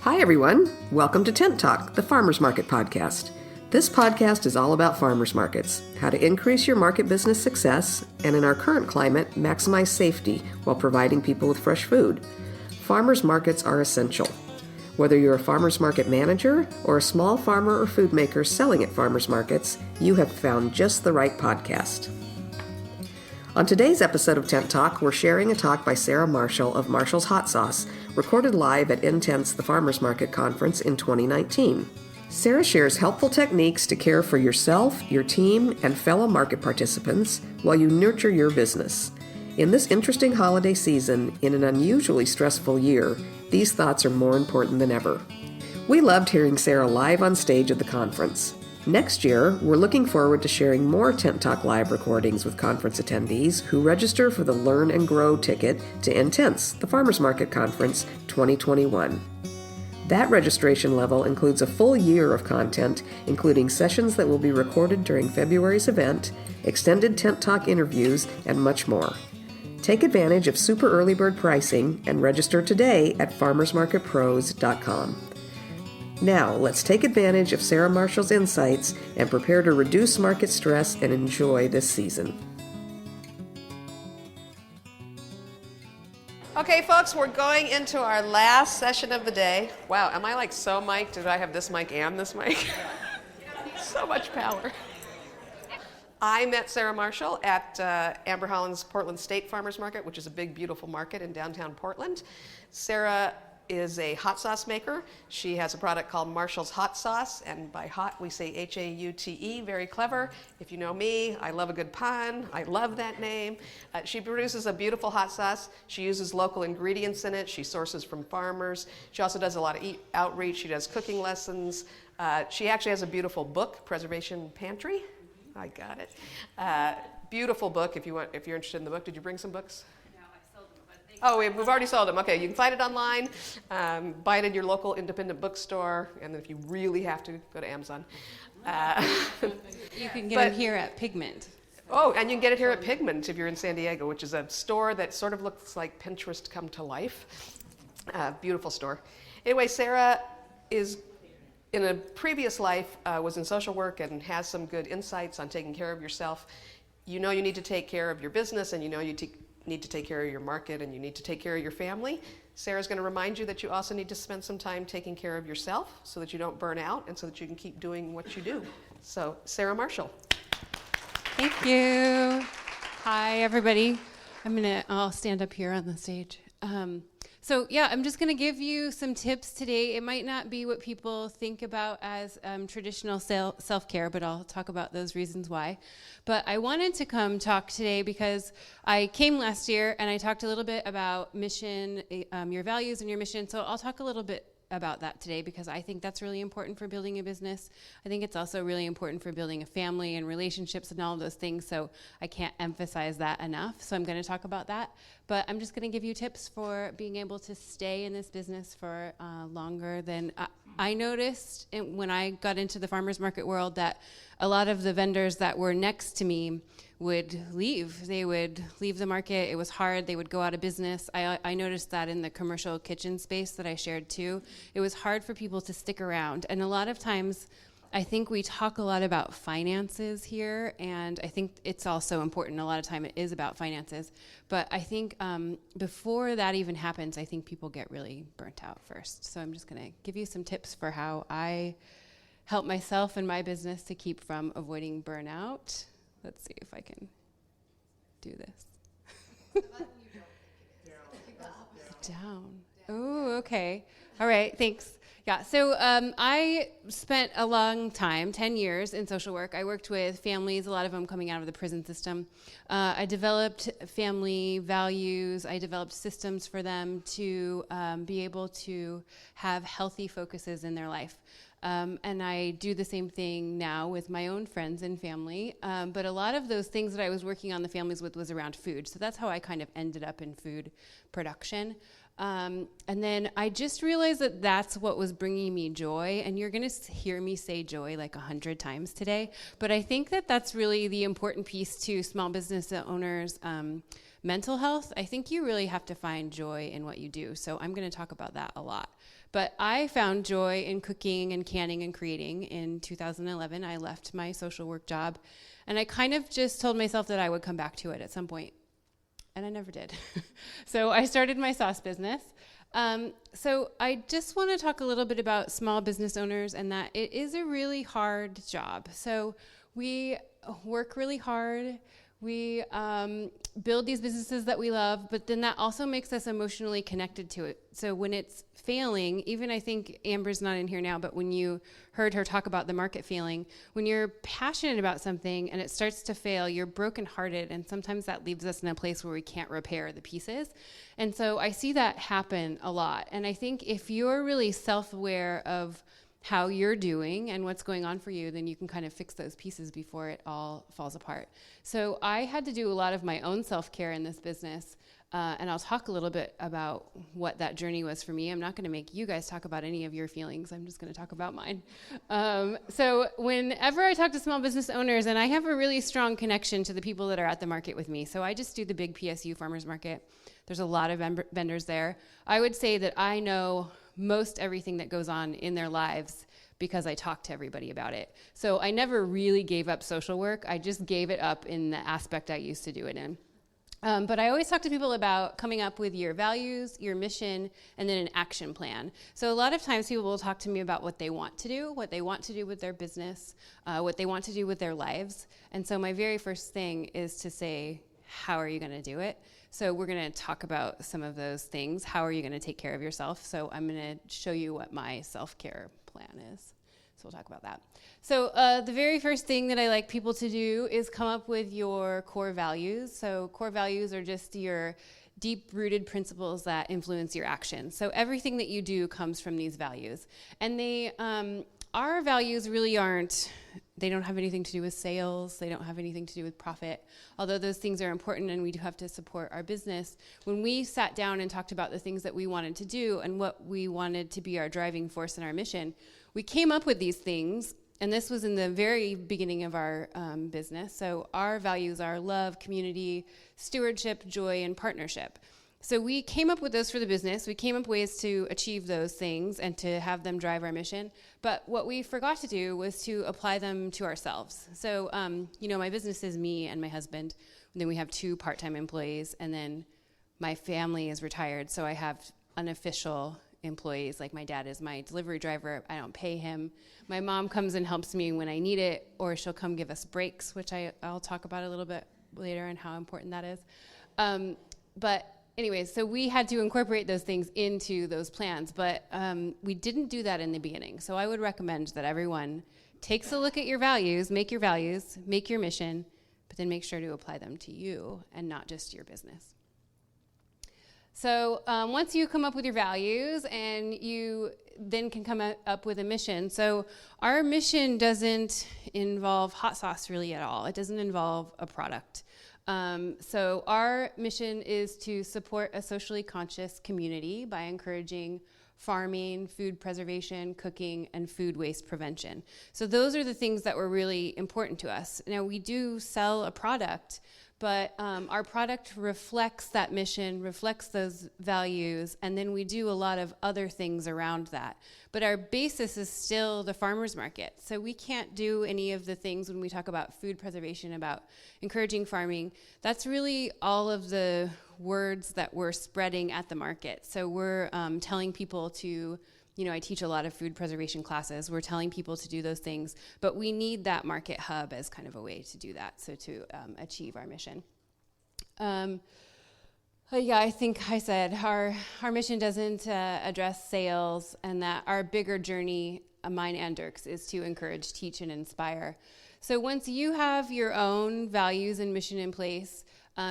Hi, everyone. Welcome to Tent Talk, the Farmers Market podcast. This podcast is all about farmers markets, how to increase your market business success, and in our current climate, maximize safety while providing people with fresh food. Farmers markets are essential. Whether you're a farmers market manager or a small farmer or food maker selling at farmers markets, you have found just the right podcast. On today's episode of Tent Talk, we're sharing a talk by Sarah Marshall of Marshall's Hot Sauce, recorded live at InTents, the Farmers Market Conference in 2019. Sarah shares helpful techniques to care for yourself, your team, and fellow market participants while you nurture your business. In this interesting holiday season, in an unusually stressful year, these thoughts are more important than ever. We loved hearing Sarah live on stage at the conference. Next year, we're looking forward to sharing more Tent Talk live recordings with conference attendees who register for the Learn and Grow ticket to InTents, the Farmers Market Conference 2021. That registration level includes a full year of content, including sessions that will be recorded during February's event, extended Tent Talk interviews, and much more. Take advantage of super early bird pricing and register today at farmersmarketpros.com. Now, let's take advantage of Sarah Marshall's insights and prepare to reduce market stress and enjoy this season. Okay, folks, we're going into our last session of the day. Wow, am I like so mic'd? Did I have this mic and this mic? So much power. I met Sarah Marshall at Amber Holland's Portland State Farmers Market, which is a big, beautiful market in downtown Portland. Sarah is a hot sauce maker. She has a product called Marshall's Hot Sauce, and by hot we say H-A-U-T-E, very clever. If you know me, I love a good pun. I love that name. She produces a beautiful hot sauce. She uses local ingredients in it. She sources from farmers. She also does a lot of outreach. She does cooking lessons. She actually has a beautiful book, Preservation Pantry. I got it. Beautiful book if you're interested in the book. Did you bring some books? Oh, we've already sold them. Okay, you can find it online, buy it at your local independent bookstore, and then if you really have to, go to Amazon. You can get it here at Pigment. Oh, and you can get it here at Pigment if you're in San Diego, which is a store that sort of looks like Pinterest come to life. Beautiful store. Anyway, Sarah is, in a previous life, was in social work and has some good insights on taking care of yourself. You know you need to take care of your business, and you know you need to take care of your market, and you need to take care of your family. Sarah's going to remind you that you also need to spend some time taking care of yourself so that you don't burn out and so that you can keep doing what you do. So, Sarah Marshall. Thank you. Hi, everybody. I'll stand up here on the stage. I'm just going to give you some tips today. It might not be what people think about as traditional self-care, but I'll talk about those reasons why. But I wanted to come talk today because I came last year and I talked a little bit about mission, your values and your mission. So I'll talk a little bit about that today because I think that's really important for building a business. I think it's also really important for building a family and relationships and all of those things, so I can't emphasize that enough. So I'm going to talk about that, but I'm just going to give you tips for being able to stay in this business for longer than I noticed when I got into the farmers market world that a lot of the vendors that were next to me would leave. They would leave the market. It was hard. They would go out of business. I noticed that in the commercial kitchen space that I shared too. It was hard for people to stick around. And a lot of times, I think we talk a lot about finances here, and I think it's also important. A lot of time it is about finances. But I think before that even happens, I think people get really burnt out first. So I'm just going to give you some tips for how I help myself and my business to keep from avoiding burnout. Let's see if I can do this. Down. Oh, okay. All right, thanks. Yeah, so I spent a long time, 10 years in social work. I worked with families, a lot of them coming out of the prison system. I developed family values. I developed systems for them to be able to have healthy focuses in their life. And I do the same thing now with my own friends and family. But a lot of those things that I was working on the families with was around food. So that's how I kind of ended up in food production. And then I just realized that that's what was bringing me joy. And you're going to hear me say joy like 100 times today. But I think that that's really the important piece to small business owners' mental health. I think you really have to find joy in what you do. So I'm going to talk about that a lot. But I found joy in cooking and canning and creating in 2011. I left my social work job, and I kind of just told myself that I would come back to it at some point, and I never did. So I started my sauce business. So I just want to talk a little bit about small business owners and that it is a really hard job. So we work really hard. We build these businesses that we love, but then that also makes us emotionally connected to it. So when it's failing, even I think Amber's not in here now, but when you heard her talk about the market failing, when you're passionate about something and it starts to fail, you're brokenhearted, and sometimes that leaves us in a place where we can't repair the pieces. And so I see that happen a lot. And I think if you're really self-aware of how you're doing and what's going on for you, then you can kind of fix those pieces before it all falls apart. So I had to do a lot of my own self-care in this business, and I'll talk a little bit about what that journey was for me. I'm not going to make you guys talk about any of your feelings. I'm just going to talk about mine. So whenever I talk to small business owners, and I have a really strong connection to the people that are at the market with me, so I just do the big PSU farmers market. There's a lot of vendors there. I would say that I know most everything that goes on in their lives because I talk to everybody about it. So I never really gave up social work. I just gave it up in the aspect I used to do it in. But I always talk to people about coming up with your values, your mission, and then an action plan. So a lot of times people will talk to me about what they want to do with their business, what they want to do with their lives. And so my very first thing is to say, how are you going to do it? So we're going to talk about some of those things. How are you going to take care of yourself? So I'm going to show you what my self-care plan is. So we'll talk about that. So the very first thing that I like people to do is come up with your core values. So core values are just your deep-rooted principles that influence your actions. So everything that you do comes from these values. And they, our values really they don't have anything to do with sales. They don't have anything to do with profit. Although those things are important and we do have to support our business. When we sat down and talked about the things that we wanted to do and what we wanted to be our driving force in our mission, we came up with these things. And this was in the very beginning of our business. So our values are love, community, stewardship, joy, and partnership. So we came up with those for the business. We came up with ways to achieve those things and to have them drive our mission. But what we forgot to do was to apply them to ourselves. So, my business is me and my husband. And then we have 2 part-time employees. And then my family is retired. So I have unofficial employees. Like my dad is my delivery driver. I don't pay him. My mom comes and helps me when I need it, or she'll come give us breaks, which I'll talk about a little bit later and how important that is. But anyways, so we had to incorporate those things into those plans, but we didn't do that in the beginning. So I would recommend that everyone takes a look at your values, make your mission, but then make sure to apply them to you and not just your business. So once you come up with your values, and you then can come up with a mission. So our mission doesn't involve hot sauce really at all. It doesn't involve a product. So our mission is to support a socially conscious community by encouraging farming, food preservation, cooking, and food waste prevention. So those are the things that were really important to us. Now, we do sell a product, but our product reflects that mission, reflects those values, and then we do a lot of other things around that. But our basis is still the farmers market. So we can't do any of the things when we talk about food preservation, about encouraging farming. That's really all of the words that we're spreading at the market. So we're telling people to, I teach a lot of food preservation classes. We're telling people to do those things, but we need that market hub as kind of a way to do that, so to achieve our mission. I think I said our mission doesn't address sales, and that our bigger journey, mine and Dirk's, is to encourage, teach, and inspire. So once you have your own values and mission in place,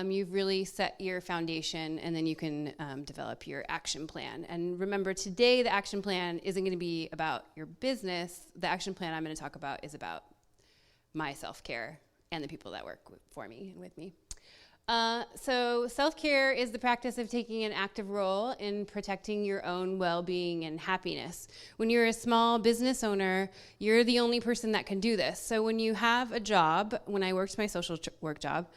you've really set your foundation, and then you can develop your action plan. And remember, today the action plan isn't going to be about your business. The action plan I'm going to talk about is about my self-care and the people that work for me and with me. So self-care is the practice of taking an active role in protecting your own well-being and happiness. When you're a small business owner, you're the only person that can do this. So when you have a job, when I worked my social work job,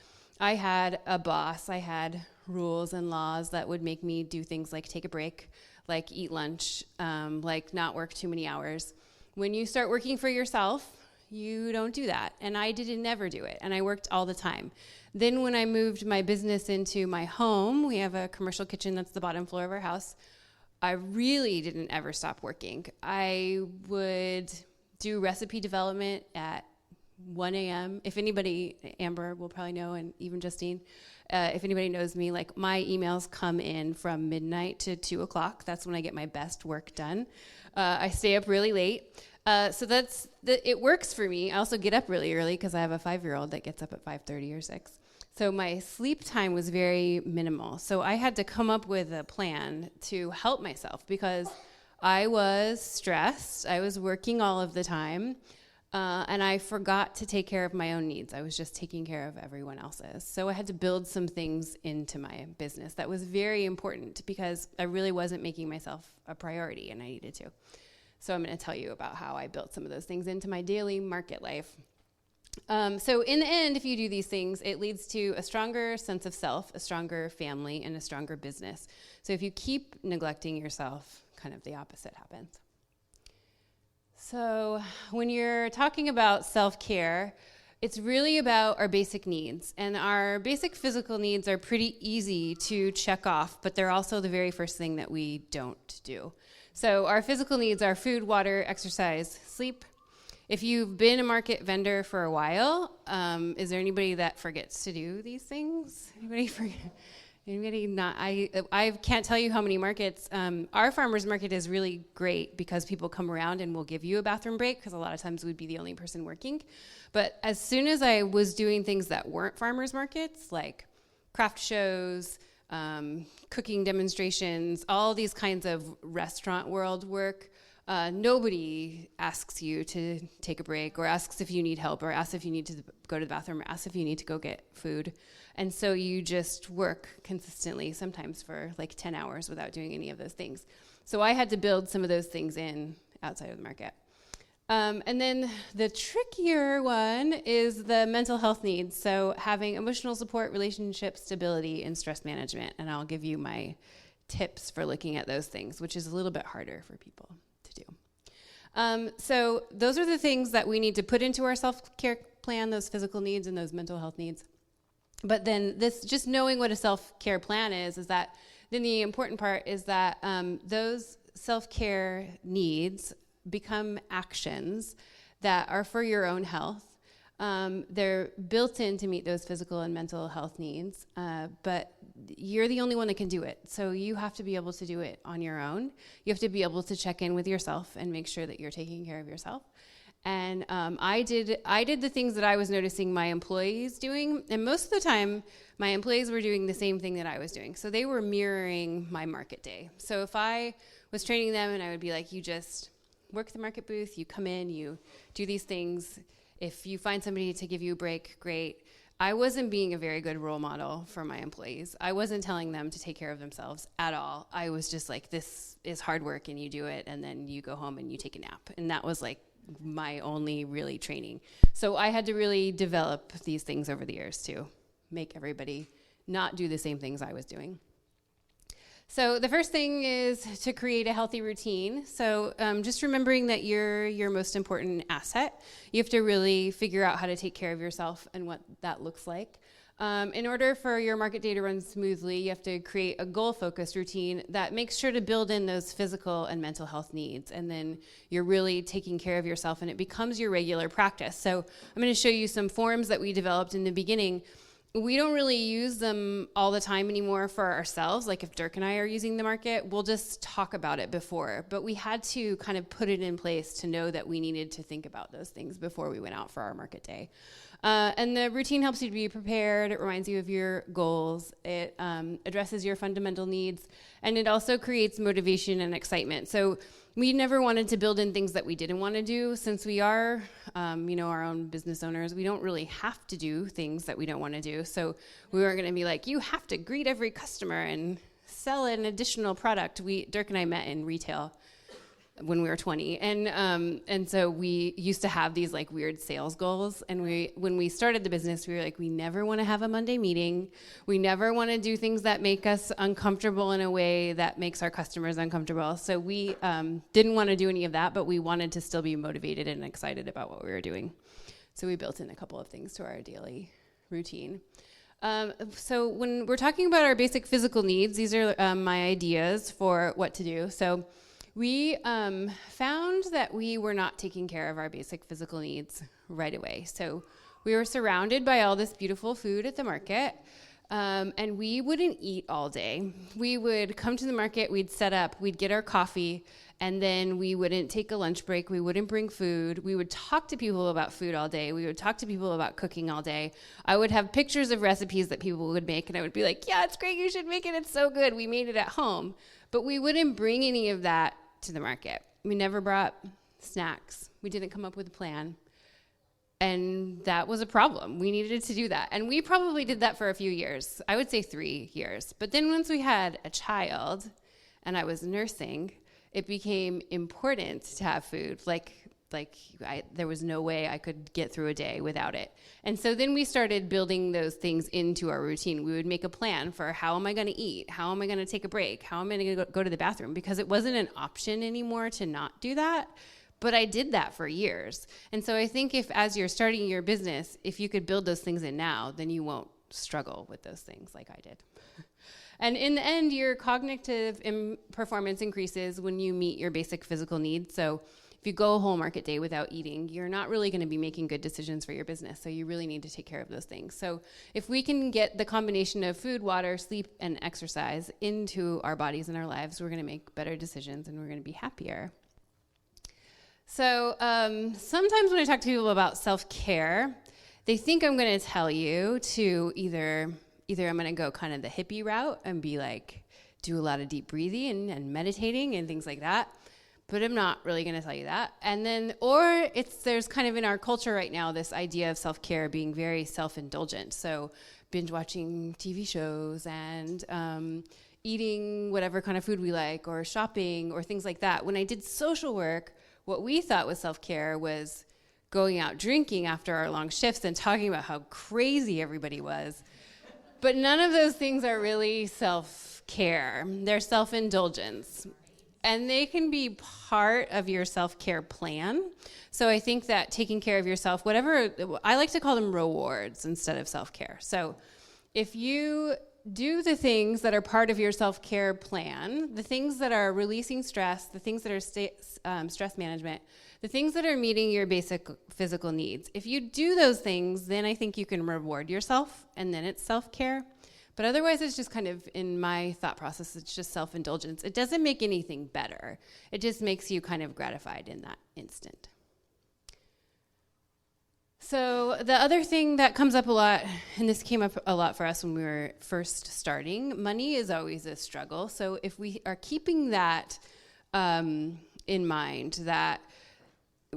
I had a boss. I had rules and laws that would make me do things like take a break, like eat lunch, like not work too many hours. When you start working for yourself, you don't do that. And I didn't never do it. And I worked all the time. Then when I moved my business into my home, we have a commercial kitchen that's the bottom floor of our house. I really didn't ever stop working. I would do recipe development at 1 a.m. If anybody, Amber will probably know, and even Justine, if anybody knows me, like my emails come in from midnight to 2 o'clock. That's when I get my best work done. I stay up really late. So it works for me. I also get up really early because I have a 5-year-old that gets up at 5:30 or 6. So my sleep time was very minimal. So I had to come up with a plan to help myself because I was stressed. I was working all of the time. And I forgot to take care of my own needs. I was just taking care of everyone else's. So I had to build some things into my business that was very important because I really wasn't making myself a priority, and I needed to. So I'm going to tell you about how I built some of those things into my daily market life. So in the end, if you do these things, it leads to a stronger sense of self, a stronger family, and a stronger business. So if you keep neglecting yourself, kind of the opposite happens. So when you're talking about self-care, it's really about our basic needs. And our basic physical needs are pretty easy to check off, but they're also the very first thing that we don't do. So our physical needs are food, water, exercise, sleep. If you've been a market vendor for a while, is there anybody that forgets to do these things? Anybody not? I can't tell you how many markets. Our farmers market is really great because people come around and will give you a bathroom break because a lot of times we'd be the only person working. But as soon as I was doing things that weren't farmers markets, like craft shows, cooking demonstrations, all these kinds of restaurant world work, nobody asks you to take a break or asks if you need help or asks if you need to go to the bathroom or asks if you need to go get food. And so you just work consistently, sometimes for like 10 hours without doing any of those things. So I had to build some of those things in outside of the market. And then the trickier one is the mental health needs. So having emotional support, relationship stability, and stress management. And I'll give you my tips for looking at those things, which is a little bit harder for people to do. So those are the things that we need to put into our self-care plan, those physical needs and those mental health needs. But then this, just knowing what a self-care plan is that then the important part is that those self-care needs become actions that are for your own health. They're built in to meet those physical and mental health needs, but you're the only one that can do it. So you have to be able to do it on your own. You have to be able to check in with yourself and make sure that you're taking care of yourself. And I did the things that I was noticing my employees doing, and most of the time, my employees were doing the same thing that I was doing. So they were mirroring my market day. So if I was training them, and I would be like, you just work the market booth, you come in, you do these things. If you find somebody to give you a break, great. I wasn't being a very good role model for my employees. I wasn't telling them to take care of themselves at all. I was just like, this is hard work, and you do it, and then you go home and you take a nap. And that was like my only really training. So I had to really develop these things over the years to make everybody not do the same things I was doing. So the first thing is to create a healthy routine. So just remembering that you're your most important asset. You have to really figure out how to take care of yourself and what that looks like. In order for your market day to run smoothly, you have to create a goal-focused routine that makes sure to build in those physical and mental health needs. And then you're really taking care of yourself, and it becomes your regular practice. So I'm going to show you some forms that we developed in the beginning. We don't really use them all the time anymore for ourselves. Like if Dirk and I are using the market, we'll just talk about it before. But we had to kind of put it in place to know that we needed to think about those things before we went out for our market day. And the routine helps you to be prepared. It reminds you of your goals. It addresses your fundamental needs. And it also creates motivation and excitement. So we never wanted to build in things that we didn't want to do. Since we are, our own business owners, we don't really have to do things that we don't want to do. So we weren't going to be like, you have to greet every customer and sell an additional product. Dirk and I met in retail when we were 20. And so we used to have these like weird sales goals. And when we started the business, we were like, we never want to have a Monday meeting. We never want to do things that make us uncomfortable in a way that makes our customers uncomfortable. So we didn't want to do any of that, but we wanted to still be motivated and excited about what we were doing. So we built in a couple of things to our daily routine. So when we're talking about our basic physical needs, these are my ideas for what to do. So we found that we were not taking care of our basic physical needs right away. So we were surrounded by all this beautiful food at the market, and we wouldn't eat all day. We would come to the market, we'd set up, we'd get our coffee, and then we wouldn't take a lunch break. We wouldn't bring food. We would talk to people about food all day. We would talk to people about cooking all day. I would have pictures of recipes that people would make, and I would be like, yeah, it's great. You should make it. It's so good. We made it at home. But we wouldn't bring any of that to the market. We never brought snacks. We didn't come up with a plan. And that was a problem. We needed to do that. And we probably did that for a few years. I would say 3 years. But then once we had a child and I was nursing, it became important to have food. There was no way I could get through a day without it. And so then we started building those things into our routine. We would make a plan for how am I going to eat? How am I going to take a break? How am I going to go to the bathroom? Because it wasn't an option anymore to not do that. But I did that for years. And so I think if as you're starting your business, if you could build those things in now, then you won't struggle with those things like I did. And in the end, your cognitive performance increases when you meet your basic physical needs. So if you go a whole market day without eating, you're not really going to be making good decisions for your business. So you really need to take care of those things. So if we can get the combination of food, water, sleep, and exercise into our bodies and our lives, we're going to make better decisions and we're going to be happier. So sometimes when I talk to people about self-care, they think I'm going to tell you to either I'm going to go kind of the hippie route and be like, do a lot of deep breathing and meditating and things like that. But I'm not really going to tell you that. And then, or there's kind of in our culture right now, this idea of self-care being very self-indulgent. So binge watching TV shows and eating whatever kind of food we like or shopping or things like that. When I did social work, what we thought was self-care was going out drinking after our long shifts and talking about how crazy everybody was. But none of those things are really self-care. They're self-indulgence. And they can be part of your self-care plan. So I think that taking care of yourself, I like to call them rewards instead of self-care. So if you do the things that are part of your self-care plan, the things that are releasing stress, the things that are stress management, the things that are meeting your basic physical needs, if you do those things, then I think you can reward yourself, and then it's self-care. But otherwise, it's just kind of, in my thought process, it's just self-indulgence. It doesn't make anything better. It just makes you kind of gratified in that instant. So the other thing that comes up a lot, and this came up a lot for us when we were first starting, money is always a struggle. So if we are keeping that in mind, that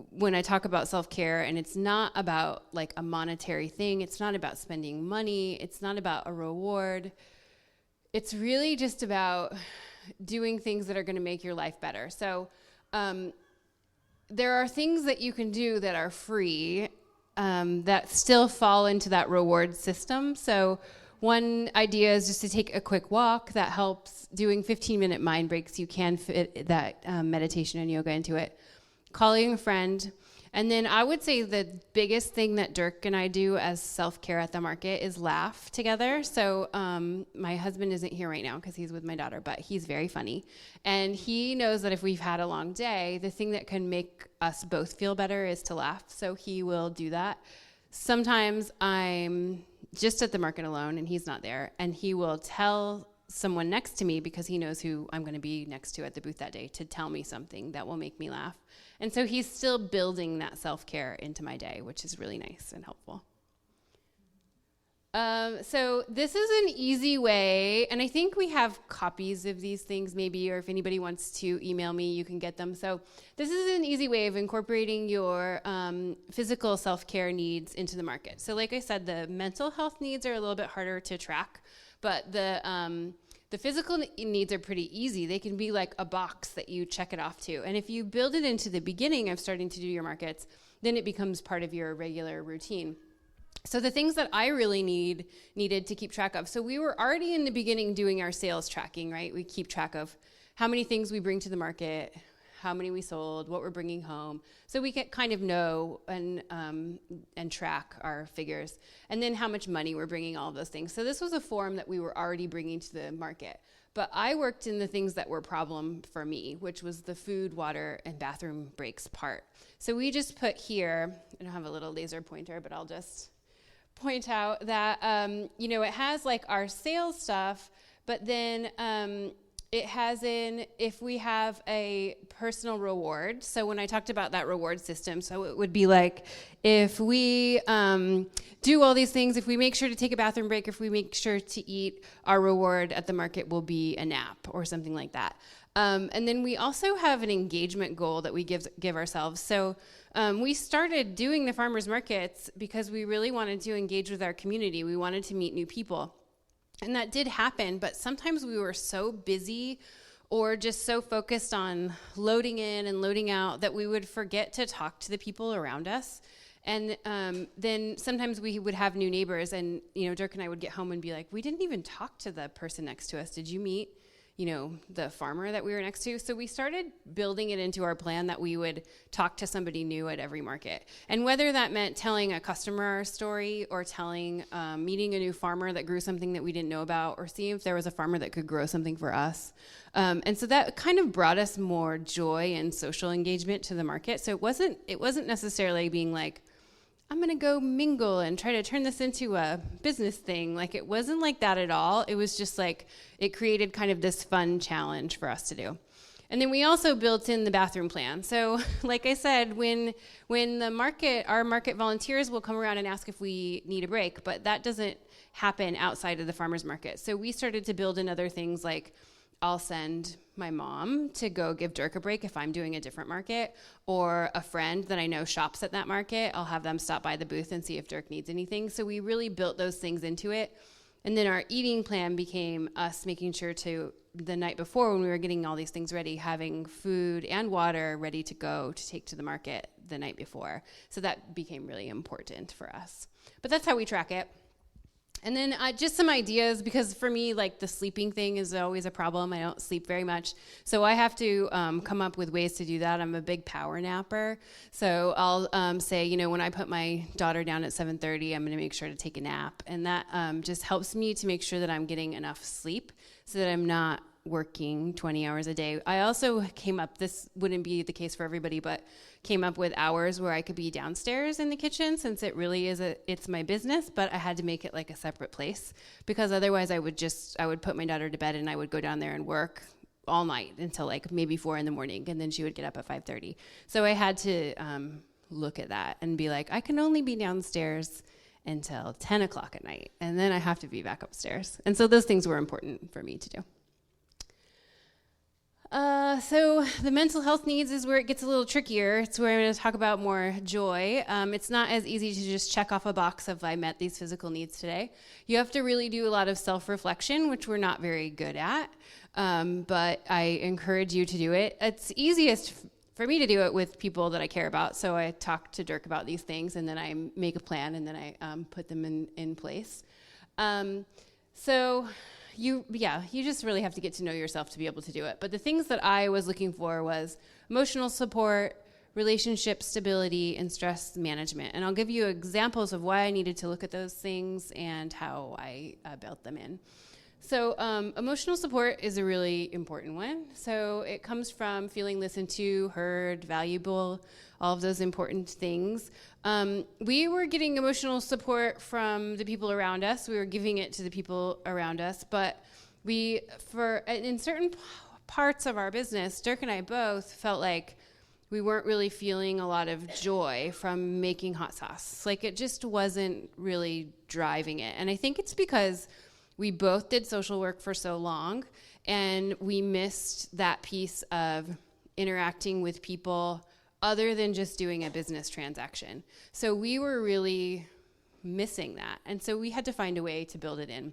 when I talk about self-care, and it's not about like a monetary thing, it's not about spending money, it's not about a reward, it's really just about doing things that are going to make your life better. So there are things that you can do that are free that still fall into that reward system. So one idea is just to take a quick walk. That helps. Doing 15-minute mind breaks, you can fit that meditation and yoga into it. Calling a friend. And then I would say the biggest thing that Dirk and I do as self-care at the market is laugh together. So my husband isn't here right now because he's with my daughter, but he's very funny. And he knows that if we've had a long day, the thing that can make us both feel better is to laugh. So he will do that. Sometimes I'm just at the market alone and he's not there, and he will tell someone next to me, because he knows who I'm going to be next to at the booth that day, to tell me something that will make me laugh. And so he's still building that self-care into my day, which is really nice and helpful. So this is an easy way, and I think we have copies of these things maybe, or if anybody wants to email me, you can get them. So this is an easy way of incorporating your physical self-care needs into the market. So like I said, the mental health needs are a little bit harder to track, but the The physical needs are pretty easy. They can be like a box that you check it off to. And if you build it into the beginning of starting to do your markets, then it becomes part of your regular routine. So the things that I really needed to keep track of. So we were already in the beginning doing our sales tracking, right? We keep track of how many things we bring to the market, how many we sold, what we're bringing home. So we can kind of know and track our figures. And then how much money we're bringing, all of those things. So this was a form that we were already bringing to the market. But I worked in the things that were problem for me, which was the food, water, and bathroom breaks part. So we just put here, I don't have a little laser pointer, but I'll just point out that, it has like our sales stuff, but then it has in if we have a personal reward. So when I talked about that reward system, so it would be like if we do all these things, if we make sure to take a bathroom break, if we make sure to eat, our reward at the market will be a nap or something like that. And then we also have an engagement goal that we give ourselves. So we started doing the farmers markets because we really wanted to engage with our community. We wanted to meet new people. And that did happen, but sometimes we were so busy or just so focused on loading in and loading out that we would forget to talk to the people around us. And then sometimes we would have new neighbors, and Dirk and I would get home and be like, we didn't even talk to the person next to us. Did you meet the farmer that we were next to? So we started building it into our plan that we would talk to somebody new at every market. And whether that meant telling a customer story or meeting a new farmer that grew something that we didn't know about, or seeing if there was a farmer that could grow something for us. And so that kind of brought us more joy and social engagement to the market. So it wasn't necessarily being like, I'm going to go mingle and try to turn this into a business thing. Like, it wasn't like that at all. It was just like, it created kind of this fun challenge for us to do. And then we also built in the bathroom plan. So like I said, when our market volunteers will come around and ask if we need a break, but that doesn't happen outside of the farmers market. So we started to build in other things like, I'll send my mom to go give Dirk a break if I'm doing a different market, or a friend that I know shops at that market. I'll have them stop by the booth and see if Dirk needs anything. So we really built those things into it. And then our eating plan became us making sure to, the night before when we were getting all these things ready, having food and water ready to go to take to the market the night before. So that became really important for us. But that's how we track it. And then just some ideas, because for me, like, the sleeping thing is always a problem. I don't sleep very much. So I have to come up with ways to do that. I'm a big power napper. So I'll say, when I put my daughter down at 7:30, I'm going to make sure to take a nap. And that just helps me to make sure that I'm getting enough sleep so that I'm not working 20 hours a day. I also came up, this wouldn't be the case for everybody, but came up with hours where I could be downstairs in the kitchen, since it really is it's my business, but I had to make it like a separate place, because otherwise I would put my daughter to bed and I would go down there and work all night until like maybe 4 a.m, and then she would get up at 5:30. So I had to look at that and be like, I can only be downstairs until 10 o'clock at night, and then I have to be back upstairs. And so those things were important for me to do. So the mental health needs is where it gets a little trickier. It's where I'm going to talk about more joy. It's not as easy to just check off a box of I met these physical needs today. You have to really do a lot of self-reflection, which we're not very good at, but I encourage you to do it. It's easiest for me to do it with people that I care about. So I talk to Dirk about these things, and then I make a plan, and then I put them in place. You just really have to get to know yourself to be able to do it. But the things that I was looking for was emotional support, relationship stability, and stress management. And I'll give you examples of why I needed to look at those things and how I built them in. So emotional support is a really important one. So it comes from feeling listened to, heard, valuable, all of those important things. We were getting emotional support from the people around us. We were giving it to the people around us. But in certain parts of our business, Dirk and I both felt like we weren't really feeling a lot of joy from making hot sauce. Like, it just wasn't really driving it. And I think it's because we both did social work for so long, and we missed that piece of interacting with people other than just doing a business transaction. So we were really missing that. And so we had to find a way to build it in.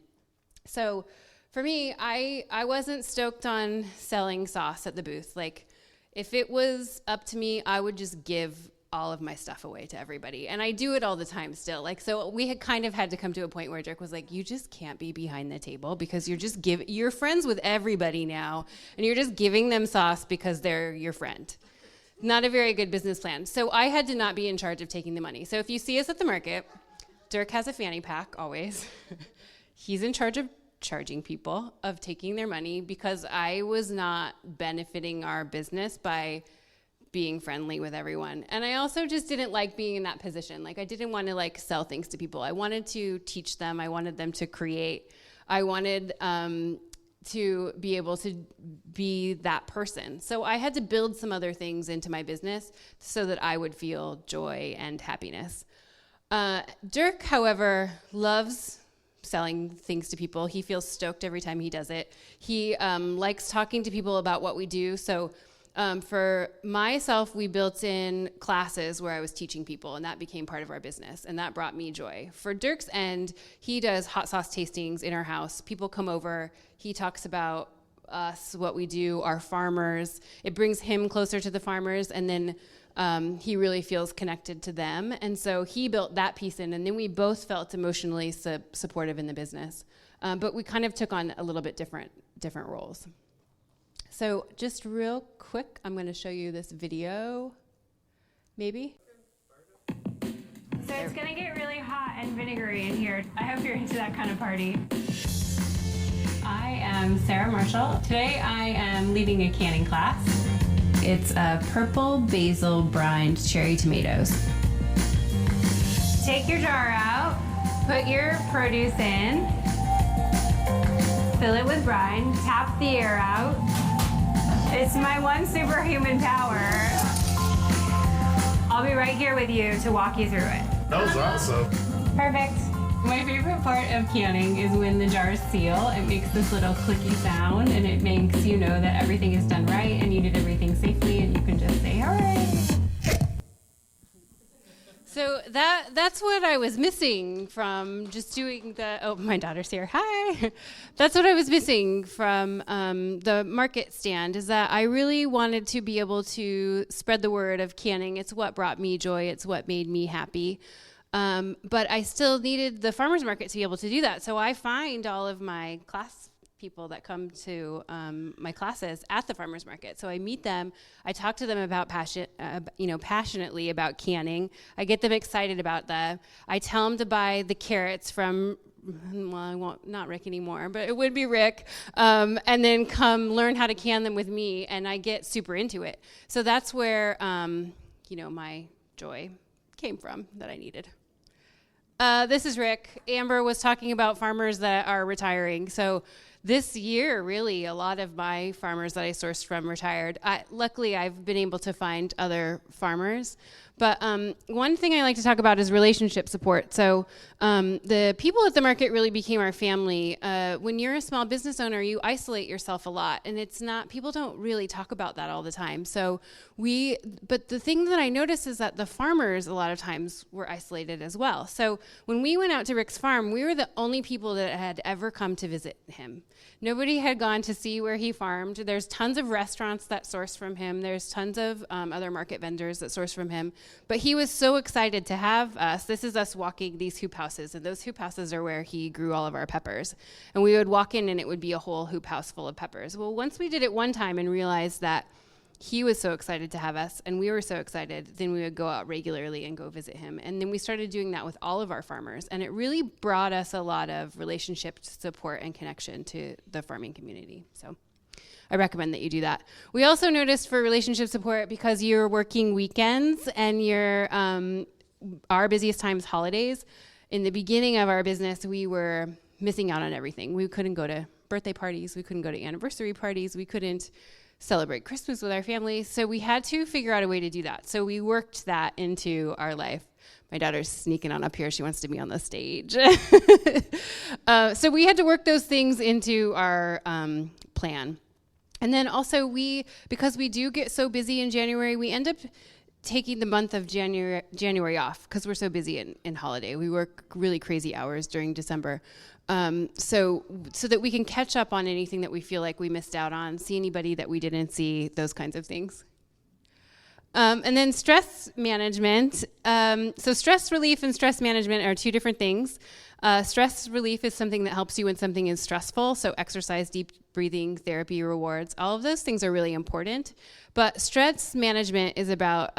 So For me, I wasn't stoked on selling sauce at the booth. Like, if it was up to me, I would just give all of my stuff away to everybody. And I do it all the time still. Like, so we had kind of had to come to a point where Dirk was like, you just can't be behind the table because you're friends with everybody now, and you're just giving them sauce because they're your friend. Not a very good business plan. So I had to not be in charge of taking the money. So if you see us at the market, Dirk has a fanny pack always. He's in charge of charging people, of taking their money, because I was not benefiting our business by being friendly with everyone. And I also just didn't like being in that position. Like, I didn't want to like sell things to people. I wanted to teach them. I wanted them to create. I wanted to be able to be that person. So I had to build some other things into my business so that I would feel joy and happiness. Dirk, however, loves selling things to people. He feels stoked every time he does it. He likes talking to people about what we do. So for myself, we built in classes where I was teaching people, and that became part of our business, and that brought me joy. For Dirk's end, he does hot sauce tastings in our house. People come over. He talks about us, what we do, our farmers. It brings him closer to the farmers, and then he really feels connected to them. And so he built that piece in, and then we both felt emotionally supportive in the business. But we kind of took on a little bit different roles. So just real quick, I'm going to show you this video, maybe. So it's going to get really hot and vinegary in here. I hope you're into that kind of party. I am Sarah Marshall. Today I am leading a canning class. It's a purple basil brined cherry tomatoes. Take your jar out, put your produce in, fill it with brine, tap the air out. It's my one superhuman power. I'll be right here with you to walk you through it. That was awesome. Perfect. My favorite part of canning is when the jars seal. It makes this little clicky sound, and it makes you know that everything is done right and you did everything safely, and you can just say, all right. So that's what I was missing from just doing my daughter's here. Hi. That's what I was missing from the market stand, is that I really wanted to be able to spread the word of canning. It's what brought me joy. It's what made me happy. But I still needed the farmers market to be able to do that. So I find all of my class people that come to my classes at the farmers market. So I meet them. I talk to them about passionately about canning. I get them excited about that. I tell them to buy the carrots from, well, I won't, not Rick anymore, but it would be Rick, and then come learn how to can them with me, and I get super into it. So that's where, my joy came from that I needed. This is Rick. Amber was talking about farmers that are retiring. So this year, really, a lot of my farmers that I sourced from retired. Luckily, I've been able to find other farmers. But one thing I like to talk about is relationship support. So the people at the market really became our family. When you're a small business owner, you isolate yourself a lot. And people don't really talk about that all the time. But the thing that I noticed is that the farmers a lot of times were isolated as well. So when we went out to Rick's farm, we were the only people that had ever come to visit him. Nobody had gone to see where he farmed. There's tons of restaurants that source from him. There's tons of other market vendors that source from him. But he was so excited to have us. This is us walking these hoop houses, and those hoop houses are where he grew all of our peppers. And we would walk in, and it would be a whole hoop house full of peppers. Well, once we did it one time and realized that he was so excited to have us, and we were so excited, then we would go out regularly and go visit him. And then we started doing that with all of our farmers, and it really brought us a lot of relationship support and connection to the farming community. So I recommend that you do that. We also noticed for relationship support, because you're working weekends and you're our busiest times holidays, in the beginning of our business, we were missing out on everything. We couldn't go to birthday parties. We couldn't go to anniversary parties. We couldn't celebrate Christmas with our family. So we had to figure out a way to do that. So we worked that into our life. My daughter's sneaking on up here. She wants to be on the stage. So we had to work those things into our plan. And then also because we do get so busy in January, we end up taking the month of January off because we're so busy in holiday. We work really crazy hours during December. So that we can catch up on anything that we feel like we missed out on, see anybody that we didn't see, those kinds of things. And then stress management. So stress relief and stress management are two different things. Stress relief is something that helps you when something is stressful. So exercise, deep breathing, therapy, rewards, all of those things are really important. But stress management is about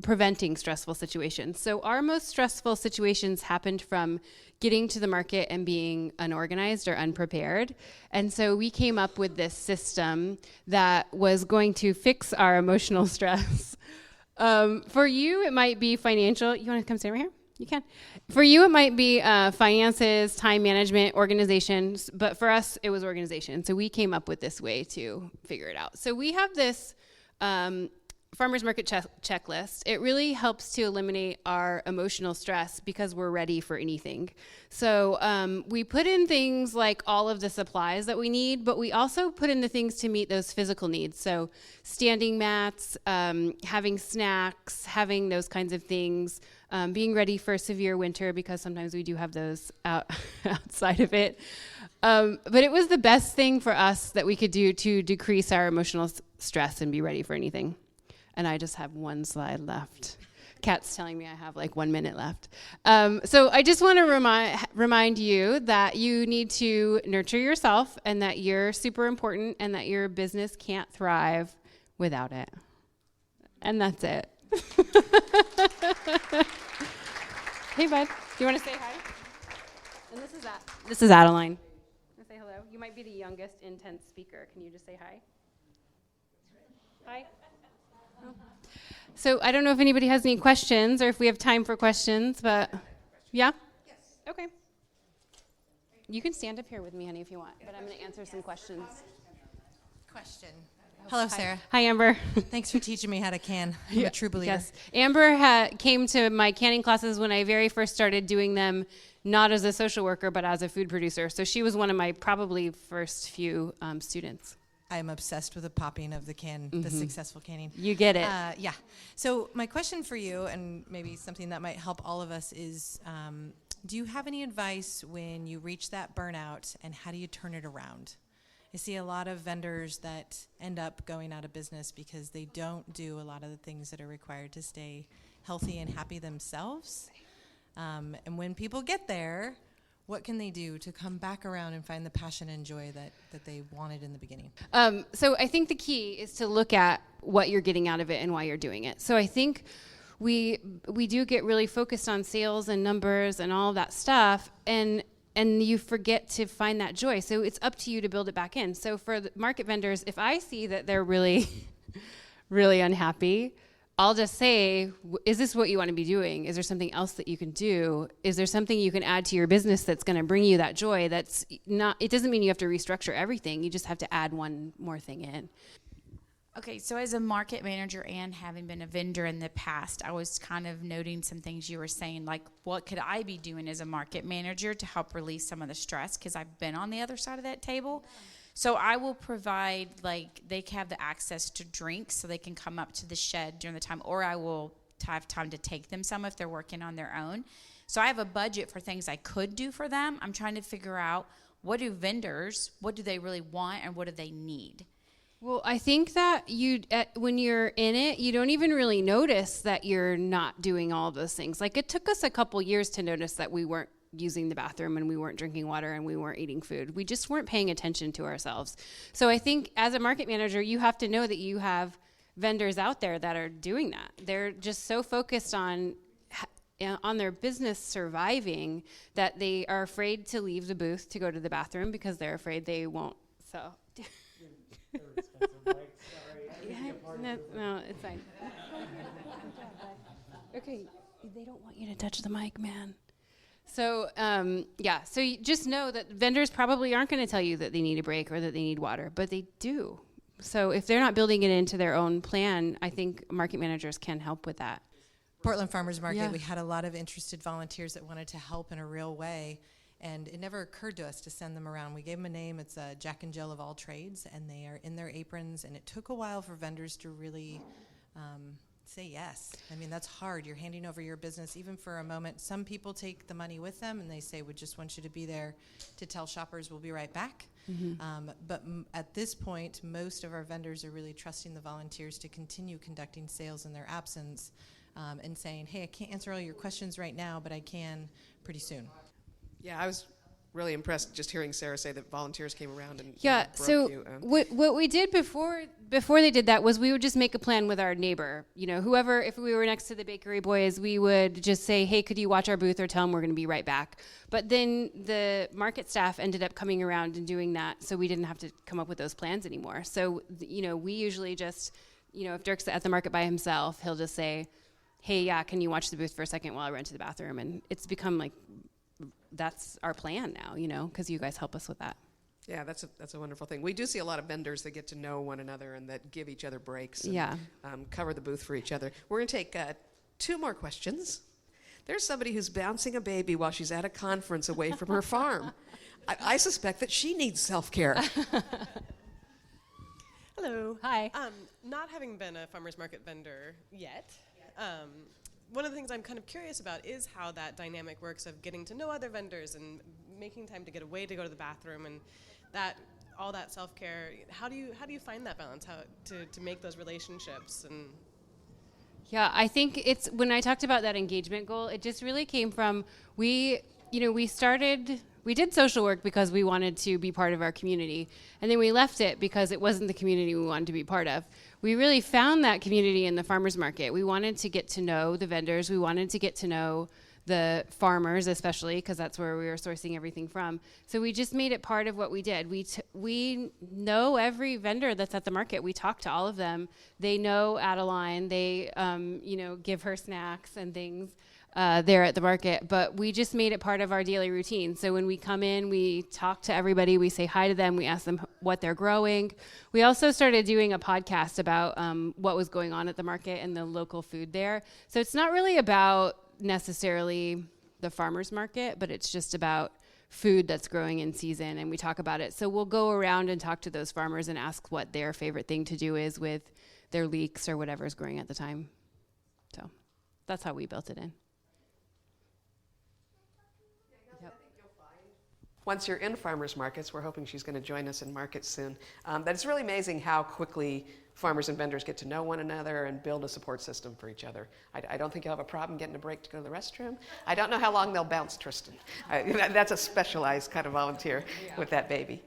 preventing stressful situations. So our most stressful situations happened from getting to the market and being unorganized or unprepared. And so we came up with this system that was going to fix our emotional stress. For you, it might be financial. You want to come sit over here? You can. For you, it might be finances, time management, organizations. But for us, it was organization. So we came up with this way to figure it out. So we have this farmers market checklist. It really helps to eliminate our emotional stress because we're ready for anything. So we put in things like all of the supplies that we need, but we also put in the things to meet those physical needs. So standing mats, having snacks, having those kinds of things, being ready for severe winter because sometimes we do have those outside of it. But it was the best thing for us that we could do to decrease our emotional stress and be ready for anything. And I just have one slide left. Kat's telling me I have like 1 minute left. So I just want to remind you that you need to nurture yourself and that you're super important and that your business can't thrive without it. And that's it. Hey, bud. Do you want to say hi? And this is Adeline. Say hello. You might be the youngest InTents speaker. Can you just say hi? Hi. So I don't know if anybody has any questions or if we have time for questions, but yeah? Yes. Okay. You can stand up here with me, honey, if you want, but I'm going to answer some questions. Question. Hello, Sarah. Hi, Amber. Thanks for teaching me how to can. I'm a true believer. Yes. Amber came to my canning classes when I very first started doing them, not as a social worker, but as a food producer. So she was one of my probably first few students. I'm obsessed with the popping of the can, the successful canning. You get it. Yeah. So my question for you, and maybe something that might help all of us, is do you have any advice when you reach that burnout, and how do you turn it around? I see a lot of vendors that end up going out of business because they don't do a lot of the things that are required to stay healthy and happy themselves. And when people get there, what can they do to come back around and find the passion and joy that they wanted in the beginning? So I think the key is to look at what you're getting out of it and why you're doing it. So I think we do get really focused on sales and numbers and all of that stuff, and you forget to find that joy. So it's up to you to build it back in. So for the market vendors, if I see that they're really, really unhappy, I'll just say, is this what you want to be doing? Is there something else that you can do? Is there something you can add to your business that's going to bring you that joy? That's not, it doesn't mean you have to restructure everything. You just have to add one more thing in. Okay, so as a market manager and having been a vendor in the past, I was kind of noting some things you were saying, like what could I be doing as a market manager to help release some of the stress? Because I've been on the other side of that table. So I will provide, like, they can have the access to drinks so they can come up to the shed during the time, or I will have time to take them some if they're working on their own. So I have a budget for things I could do for them. I'm trying to figure out what do they really want and what do they need? Well, I think that when you're in it, you don't even really notice that you're not doing all of those things. Like, it took us a couple years to notice that we weren't using the bathroom and we weren't drinking water and we weren't eating food. We just weren't paying attention to ourselves. So I think as a market manager, you have to know that you have vendors out there that are doing that. They're just so focused on their business surviving that they are afraid to leave the booth to go to the bathroom because they're afraid they won't. So no, it's fine. Okay, they don't want you to touch the mic, man. So, so you just know that vendors probably aren't going to tell you that they need a break or that they need water, but they do. So if they're not building it into their own plan, I think market managers can help with that. Portland Farmers Market, we had a lot of interested volunteers that wanted to help in a real way, and it never occurred to us to send them around. We gave them a name. It's Jack and Jill of all trades, and they are in their aprons, and it took a while for vendors to really say yes. I mean, that's hard. You're handing over your business even for a moment. Some people take the money with them and they say, we just want you to be there to tell shoppers we'll be right back. But at this point, most of our vendors are really trusting the volunteers to continue conducting sales in their absence, and saying, hey, I can't answer all your questions right now, but I can pretty soon. Yeah, I was really impressed just hearing Sarah say that volunteers came around and Yeah, broke so you. what we did before they did that was we would just make a plan with our neighbor. You know, whoever, if we were next to the bakery boys, we would just say, hey, could you watch our booth or tell them we're going to be right back. But then the market staff ended up coming around and doing that, so we didn't have to come up with those plans anymore. So, you know, we usually just, you know, if Dirk's at the market by himself, he'll just say, hey, yeah, can you watch the booth for a second while I run to the bathroom? And it's become like, that's our plan now, you know, because you guys help us with that. Yeah, that's a wonderful thing. We do see a lot of vendors that get to know one another and that give each other breaks and Yeah. Cover the booth for each other. We're going to take 2 more questions. There's somebody who's bouncing a baby while she's at a conference away from her farm. I suspect that she needs self-care. Hello. Hi. Not having been a farmer's market vendor yet, one of the things I'm kind of curious about is how that dynamic works of getting to know other vendors and making time to get away to go to the bathroom and that all that self-care. How do you find that balance? How to make those relationships and Yeah, I think it's when I talked about that engagement goal, it just really came from we did social work because we wanted to be part of our community, and then we left it because it wasn't the community we wanted to be part of. We really found that community in the farmers market. We wanted to get to know the vendors. We wanted to get to know the farmers, especially because that's where we were sourcing everything from. So we just made it part of what we did. We know every vendor that's at the market. We talk to all of them. They know Adeline. They give her snacks and things there at the market. But we just made it part of our daily routine. So when we come in, we talk to everybody. We say hi to them. We ask them what they're growing. We also started doing a podcast about what was going on at the market and the local food there. So it's not really about necessarily the farmer's market, but it's just about food that's growing in season, and we talk about it. So we'll go around and talk to those farmers and ask what their favorite thing to do is with their leeks or whatever's growing at the time. So that's how we built it in. Once you're in farmers markets, we're hoping she's going to join us in markets soon. But it's really amazing how quickly farmers and vendors get to know one another and build a support system for each other. I don't think you'll have a problem getting a break to go to the restroom. I don't know how long they'll bounce Tristan. That's a specialized kind of volunteer with that baby.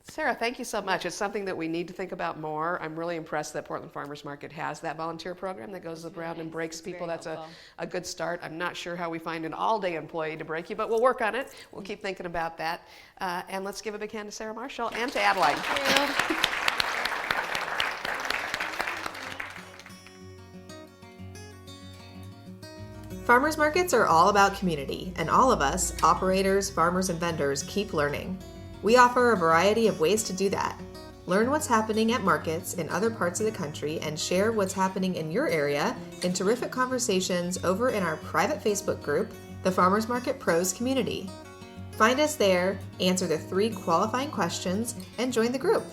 Sarah, thank you so much. It's something that we need to think about more. I'm really impressed that Portland Farmers Market has that volunteer program that goes around and breaks people. That's a good start. I'm not sure how we find an all-day employee to break you, but we'll work on it. We'll keep thinking about that. And let's give a big hand to Sarah Marshall and to Adeline. Thank you. Farmers markets are all about community, and all of us, operators, farmers, and vendors, keep learning. We offer a variety of ways to do that. Learn what's happening at markets in other parts of the country and share what's happening in your area in terrific conversations over in our private Facebook group, the Farmers Market Pros Community. Find us there, answer the 3 qualifying questions, and join the group.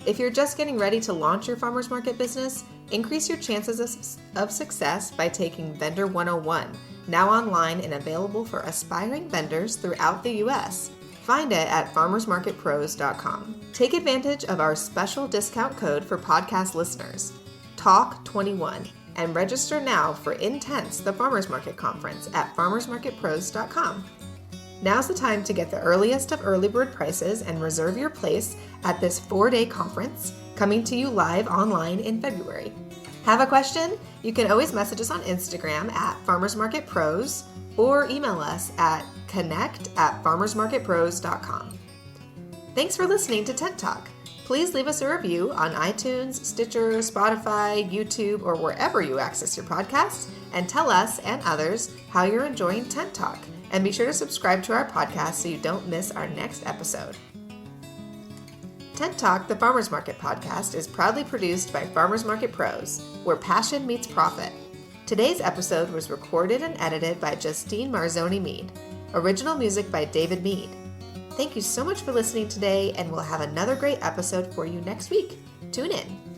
If you're just getting ready to launch your farmers market business, increase your chances of success by taking Vendor 101, now online and available for aspiring vendors throughout the U.S. Find it at farmersmarketpros.com. Take advantage of our special discount code for podcast listeners, TALK21, and register now for InTents, the Farmers Market Conference at farmersmarketpros.com. Now's the time to get the earliest of early bird prices and reserve your place at this 4-day conference coming to you live online in February. Have a question? You can always message us on Instagram at Farmers Market Pros or email us at connect@farmersmarketpros.com. Thanks for listening to Tent Talk. Please leave us a review on iTunes, Stitcher, Spotify, YouTube, or wherever you access your podcasts, and tell us and others how you're enjoying Tent Talk. And be sure to subscribe to our podcast so you don't miss our next episode. Tent Talk, the Farmers Market podcast, is proudly produced by Farmers Market Pros, where passion meets profit. Today's episode was recorded and edited by Justine Marzoni Mead. Original music by David Mead. Thank you so much for listening today, and we'll have another great episode for you next week. Tune in.